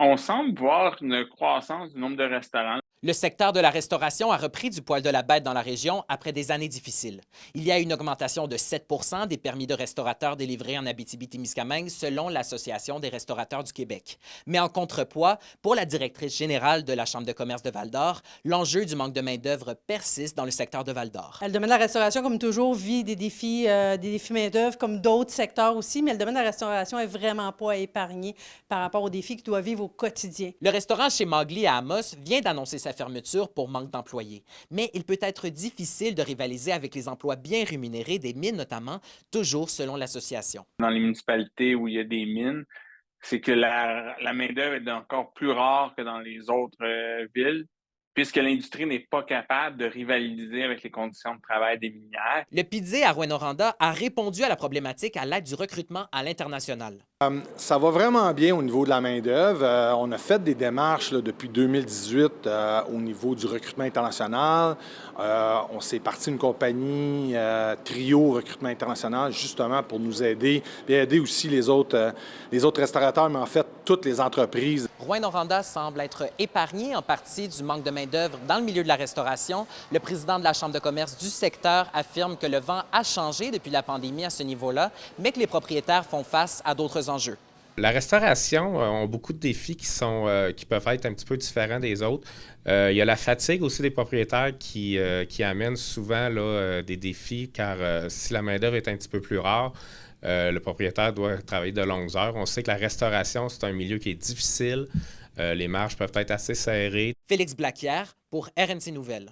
On semble voir une croissance du nombre de restaurants. Le secteur de la restauration a repris du poil de la bête dans la région après des années difficiles. Il y a une augmentation de 7 des permis de restaurateurs délivrés en Abitibi-Témiscamingue selon l'Association des restaurateurs du Québec. Mais en contrepoids, pour la directrice générale de la Chambre de commerce de Val-d'Or, l'enjeu du manque de main-d'œuvre persiste dans le secteur de Val-d'Or. Le domaine de la restauration, comme toujours, vit des défis main-d'œuvre, comme d'autres secteurs aussi, mais le domaine de la restauration est vraiment pas épargné par rapport aux défis qu'il doit vivre au quotidien. Le restaurant chez Mowgli à Amos vient d'annoncer sa fermeture pour manque d'employés. Mais il peut être difficile de rivaliser avec les emplois bien rémunérés des mines notamment, toujours selon l'association. Dans les municipalités où il y a des mines, c'est que la main-d'œuvre est encore plus rare que dans les autres villes, puisque l'industrie n'est pas capable de rivaliser avec les conditions de travail des minières. Le PIDZE à Rouyn-Noranda a répondu à la problématique à l'aide du recrutement à l'international. Ça va vraiment bien au niveau de la main-d'œuvre. On a fait des démarches là, depuis 2018 au niveau du recrutement international. On s'est parti une compagnie Trio Recrutement International justement pour nous aider et aider aussi les autres restaurateurs, mais en fait toutes les entreprises. Rouyn-Noranda semble être épargné en partie du manque de main-d'œuvre dans le milieu de la restauration. Le président de la Chambre de commerce du secteur affirme que le vent a changé depuis la pandémie à ce niveau-là, mais que les propriétaires font face à d'autres enjeux. La restauration a beaucoup de défis qui peuvent être un petit peu différents des autres. Il y a la fatigue aussi des propriétaires qui amène souvent là, des défis, car si la main-d'œuvre est un petit peu plus rare, le propriétaire doit travailler de longues heures. On sait que la restauration, c'est un milieu qui est difficile. Les marges peuvent être assez serrées. Félix Blaquière pour RNC Nouvelles.